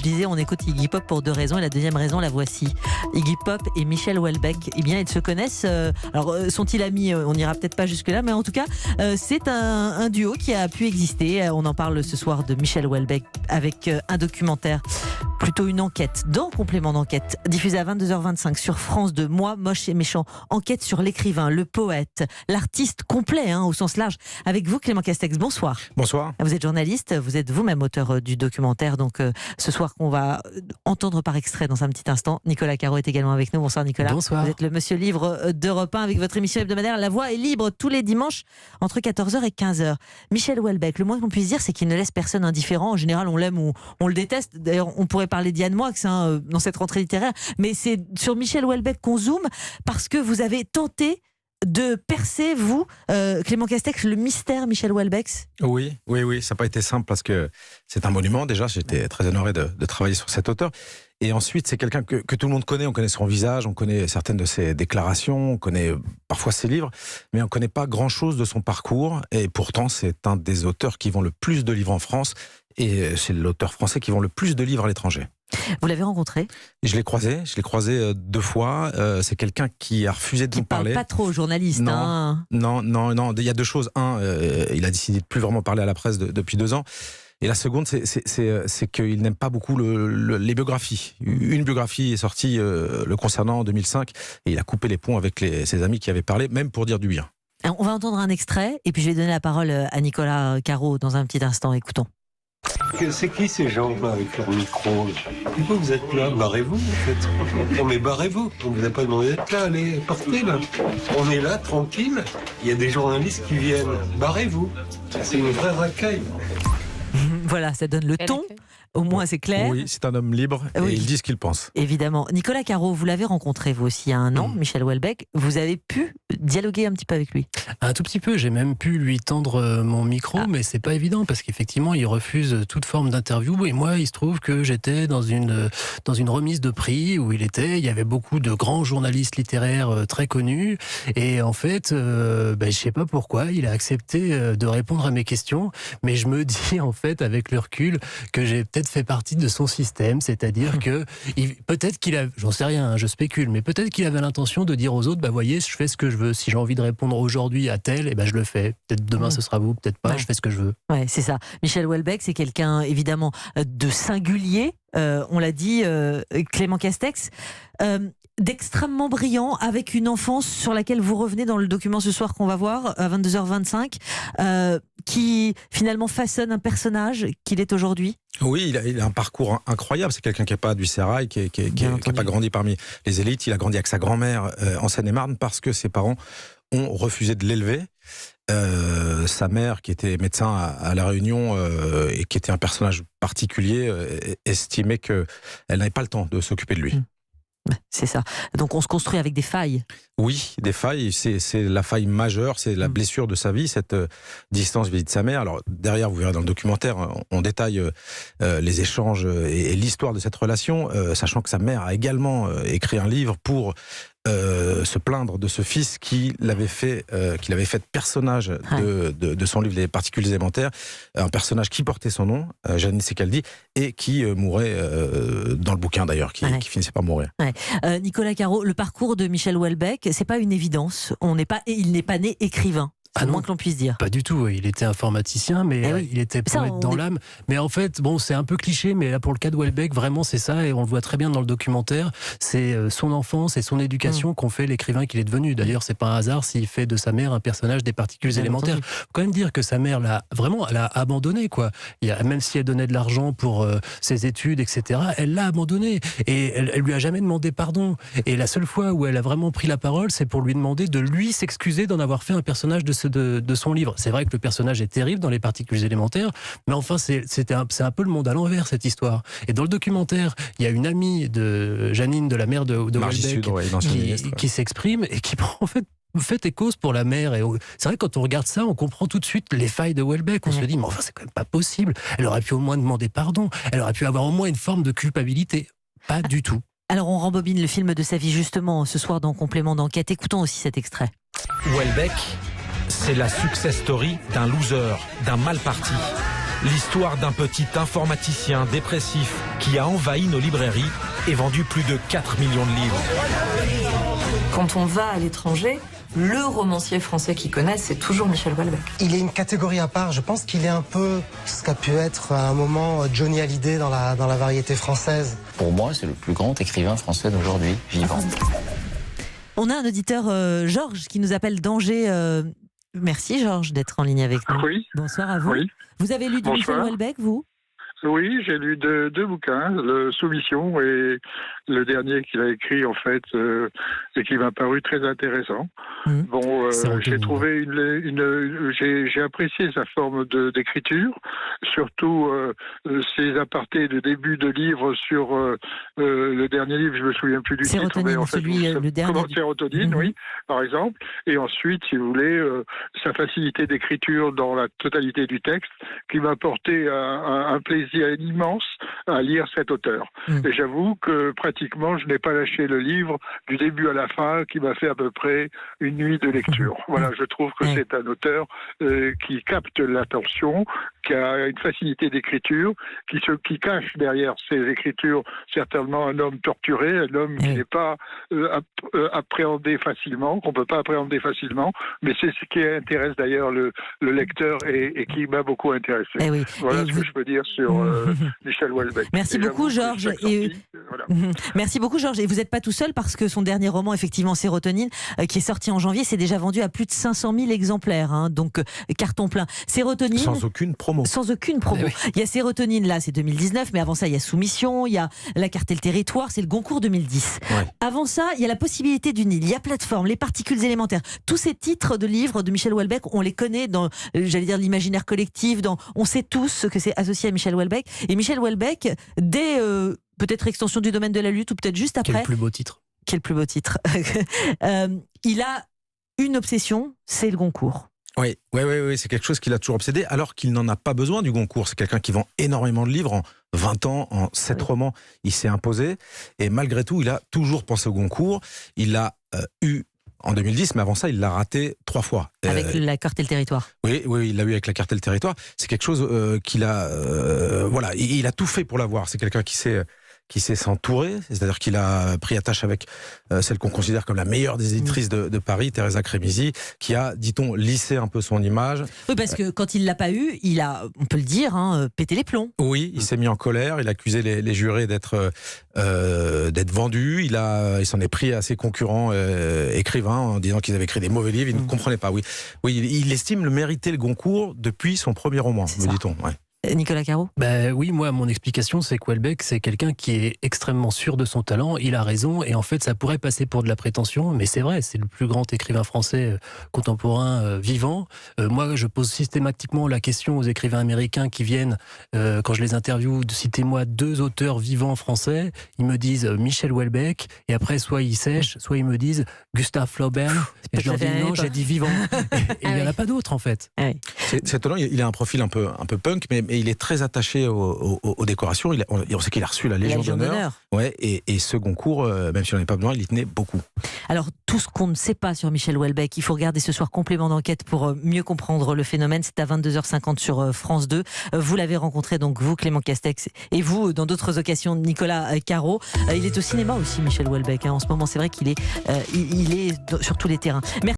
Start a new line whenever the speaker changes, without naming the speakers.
Je disais, on écoute Iggy Pop pour deux raisons, et la deuxième raison, la voici. Iggy Pop et Michel Houellebecq, eh bien, ils se connaissent. Alors, sont-ils amis? On n'ira peut-être pas jusque-là, mais en tout cas, c'est un duo qui a pu exister. On en parle ce soir de Michel Houellebecq avec un documentaire, plutôt une enquête, dans Complément d'enquête, diffusé à 22h25 sur France 2. Moi, moche et méchant. Enquête sur l'écrivain, le poète, l'artiste complet, au sens large. Avec vous, Clément Castex, bonsoir.
Bonsoir.
Vous êtes journaliste, vous êtes vous-même auteur du documentaire, donc ce soir qu'on va entendre par extrait dans un petit instant. Nicolas Caro est également avec nous. Bonsoir Nicolas.
Bonsoir.
Vous êtes le monsieur livre d'Europe 1 avec votre émission hebdomadaire La Voix est libre tous les dimanches entre 14h et 15h. Michel Houellebecq, le moins qu'on puisse dire, c'est qu'il ne laisse personne indifférent. En général, on l'aime ou on le déteste. D'ailleurs, on pourrait parler d'Yann Moix dans cette rentrée littéraire, mais c'est sur Michel Houellebecq qu'on zoome parce que vous avez tenté de percer, vous, Clément Castex, le mystère Michel Houellebecq.
Oui, ça n'a pas été simple parce que c'est un monument déjà, j'étais très honoré de travailler sur cet auteur. Et ensuite, c'est quelqu'un que tout le monde connaît, on connaît son visage, on connaît certaines de ses déclarations, on connaît parfois ses livres, mais on ne connaît pas grand-chose de son parcours. Et pourtant, c'est un des auteurs qui vend le plus de livres en France, et c'est l'auteur français qui vend le plus de livres à l'étranger.
Vous l'avez rencontré?
Je l'ai croisé 2 fois. C'est quelqu'un qui a refusé de nous parler.
Qui parle pas trop aux journalistes.
Non. Il y a 2 choses. Un, il a décidé de plus vraiment parler à la presse depuis 2 ans. Et la seconde, c'est qu'il n'aime pas beaucoup les biographies. Une biographie est sortie le concernant en 2005, et il a coupé les ponts avec ses amis qui avaient parlé, même pour dire du bien.
Alors, on va entendre un extrait, et puis je vais donner la parole à Nicolas Caro dans un petit instant. Écoutons.
C'est qui ces gens-là avec leur micro? Pourquoi vous êtes là? Barrez-vous, en fait. Non mais barrez-vous. On vous a pas demandé d'être là. Allez, partez là. On est là, tranquille. Il y a des journalistes qui viennent. Barrez-vous. C'est une vraie racaille.
Voilà, ça donne le ton. Au moins, c'est clair.
Oui, c'est un homme libre et il dit ce qu'il pense.
Évidemment. Nicolas Caro, vous l'avez rencontré vous aussi il y a un an, Michel Houellebecq. Vous avez pu dialoguer un petit peu avec lui?
Un tout petit peu. J'ai même pu lui tendre mon micro, mais c'est pas évident parce qu'effectivement, il refuse toute forme d'interview. Et moi, il se trouve que j'étais dans une remise de prix où il y avait beaucoup de grands journalistes littéraires très connus. Et en fait, je sais pas pourquoi, il a accepté de répondre à mes questions. Mais je me dis, en fait, avec le recul, que j'ai peut-être fait partie de son système, c'est-à-dire que peut-être qu'il a, j'en sais rien, je spécule, mais peut-être qu'il avait l'intention de dire aux autres, voyez, je fais ce que je veux. Si j'ai envie de répondre aujourd'hui à tel, je le fais. Peut-être demain ce sera vous, peut-être pas. Je fais ce que je veux.
Ouais, c'est ça. Michel Houellebecq, c'est quelqu'un évidemment de singulier. On l'a dit, Clément Castex. D'extrêmement brillant, avec une enfance sur laquelle vous revenez dans le document ce soir qu'on va voir à 22h25, qui finalement façonne un personnage qu'il est aujourd'hui.
Oui, il a un parcours incroyable. C'est quelqu'un qui n'a pas du sérail, qui n'a pas grandi parmi les élites. Il a grandi avec sa grand-mère en Seine-et-Marne parce que ses parents ont refusé de l'élever. Sa mère, qui était médecin à La Réunion et qui était un personnage particulier, estimait qu'elle n'avait pas le temps de s'occuper de lui.
C'est ça. Donc on se construit avec des failles.
Oui, des failles. C'est la faille majeure, c'est la blessure de sa vie, cette distance vis-à-vis de sa mère. Alors derrière, vous verrez dans le documentaire, on détaille les échanges et l'histoire de cette relation, sachant que sa mère a également écrit un livre pour se plaindre de ce fils qu'il avait fait personnage de son livre Les Particules élémentaires, un personnage qui portait son nom, Janine Secaldi, et qui mourait dans le bouquin d'ailleurs, qui finissait par mourir.
Nicolas Caro, le parcours de Michel Houellebecq, c'est pas une évidence. Il n'est pas né écrivain. C'est le moins que l'on puisse dire.
Pas du tout. Il était informaticien, mais il était poète dans l'âme. Mais en fait, c'est un peu cliché, mais là, pour le cas de Houellebecq, vraiment, c'est ça, et on le voit très bien dans le documentaire. C'est son enfance et son éducation qu'ont fait l'écrivain qu'il est devenu. D'ailleurs, c'est pas un hasard s'il fait de sa mère un personnage des Particules élémentaires. Faut quand même dire que sa mère elle a abandonné, quoi. Même si elle donnait de l'argent pour ses études, etc., elle l'a abandonné. Et elle lui a jamais demandé pardon. Et la seule fois où elle a vraiment pris la parole, c'est pour lui demander de lui s'excuser d'en avoir fait un personnage de son livre. C'est vrai que le personnage est terrible dans Les Particules élémentaires, mais enfin c'est un peu le monde à l'envers, cette histoire. Et dans le documentaire, il y a une amie de Janine, de la mère de Houellebecq, qui s'exprime et qui prend en fait et cause pour la mère. Et c'est vrai que quand on regarde ça, on comprend tout de suite les failles de Houellebecq. On se dit, mais enfin c'est quand même pas possible. Elle aurait pu au moins demander pardon. Elle aurait pu avoir au moins une forme de culpabilité. Pas du tout.
Alors on rembobine le film de sa vie justement ce soir dans Complément d'enquête. Écoutons aussi cet extrait.
Houellebecq, c'est la success story d'un loser, d'un mal parti. L'histoire d'un petit informaticien dépressif qui a envahi nos librairies et vendu plus de 4 millions de livres.
Quand on va à l'étranger, le romancier français qu'ils connaissent, c'est toujours Michel Houellebecq.
Il est une catégorie à part. Je pense qu'il est un peu ce qu'a pu être à un moment Johnny Hallyday dans la variété française.
Pour moi, c'est le plus grand écrivain français d'aujourd'hui, vivant.
On a un auditeur, Georges, qui nous appelle d'Angers. Merci Georges d'être en ligne avec nous.
Oui.
Bonsoir à vous.
Oui.
Vous avez lu du Michel Houellebecq, vous ?
Oui, j'ai lu deux bouquins, le Soumission et le dernier qu'il a écrit en fait, et qui m'a paru très intéressant. Bon, j'ai trouvé j'ai apprécié sa forme d'écriture, surtout ses apartés de début de livre sur le dernier livre, je me souviens plus du titre, mais en fait,
le dernier.
Sérotonine, oui, par exemple. Et ensuite, si vous voulez, sa facilité d'écriture dans la totalité du texte, qui m'a apporté un plaisir immense à lire cet auteur. Et j'avoue que pratiquement, je n'ai pas lâché le livre du début à la fin, qui m'a fait à peu près une nuit de lecture. Voilà, je trouve que c'est un auteur qui capte l'attention, qui a une facilité d'écriture, qui cache derrière ses écritures certainement un homme torturé, un homme qui n'est pas appréhendé facilement, qu'on peut pas appréhender facilement, mais c'est ce qui intéresse d'ailleurs le lecteur et qui m'a beaucoup intéressé. Voilà ce que je peux dire sur Michel Houellebecq.
Merci beaucoup Georges. Merci beaucoup Georges. Et vous n'êtes pas tout seul, parce que son dernier roman, effectivement, Sérotonine, qui est sorti en janvier, s'est déjà vendu à plus de 500 000 exemplaires. Donc carton plein. Sérotonine.
Sans aucune promo.
Sans aucune promo. Il y a Sérotonine, là, c'est 2019, mais avant ça, il y a Soumission, il y a La carte et le territoire, c'est le Goncourt 2010. Avant ça, il y a La possibilité du Nil, il y a Plateforme, Les particules élémentaires. Tous ces titres de livres de Michel Houellebecq, on les connaît dans, j'allais dire, l'imaginaire collectif, on sait tous ce que c'est associé à Michel Houellebecq. Et Michel Houellebecq, dès peut-être extension du domaine de la lutte, ou peut-être juste après.
Quel plus beau titre.
Quel plus beau titre. Il a une obsession, c'est le Goncourt.
Oui, c'est quelque chose qui l'a toujours obsédé, alors qu'il n'en a pas besoin du Goncourt. C'est quelqu'un qui vend énormément de livres. En 20 ans, en 7 romans, il s'est imposé. Et malgré tout, il a toujours pensé au Goncourt. Il l'a eu en 2010, mais avant ça, il l'a raté 3 fois.
Avec La carte et le territoire.
Oui, il l'a eu avec La carte et le territoire. C'est quelque chose qu'il a... il a tout fait pour l'avoir. C'est quelqu'un qui sait s'entourer, c'est-à-dire qu'il a pris attache avec celle qu'on considère comme la meilleure des éditrices de Paris, Teresa Crémisy, qui a, dit-on, lissé un peu son image.
Oui, parce que quand il ne l'a pas eu, il a, on peut le dire, pété les plombs.
Oui, il s'est mis en colère, il a accusé les jurés d'être vendus, il s'en est pris à ses concurrents écrivains en disant qu'ils avaient écrit des mauvais livres, il ne comprenait pas. Oui, il estime le mériter le Goncourt depuis son premier roman, me dit-on. Ouais.
Nicolas Caro ?
Oui, moi, mon explication, c'est qu'Houellebecq, c'est quelqu'un qui est extrêmement sûr de son talent, il a raison, et en fait, ça pourrait passer pour de la prétention, mais c'est vrai, c'est le plus grand écrivain français contemporain vivant. Moi, je pose systématiquement la question aux écrivains américains qui viennent, quand je les interviewe, citez-moi 2 auteurs vivants français, ils me disent Michel Houellebecq, et après, soit ils sèchent, soit ils me disent Gustave Flaubert, et je leur dis non, j'ai dit vivant. Et il n'y en a pas d'autres, en fait.
C'est étonnant, il a un profil un peu punk, mais il est très attaché aux décorations. On sait qu'il a reçu la Légion d'honneur. Ouais, et ce Goncourt, même s'il n'en est pas besoin, il y tenait beaucoup.
Alors, tout ce qu'on ne sait pas sur Michel Houellebecq, il faut regarder ce soir complément d'enquête pour mieux comprendre le phénomène. C'est à 22h50 sur France 2. Vous l'avez rencontré, donc vous, Clément Castex, et vous, dans d'autres occasions, Nicolas Caro. Il est au cinéma aussi, Michel Houellebecq. En ce moment, c'est vrai qu'il est sur tous les terrains. Merci.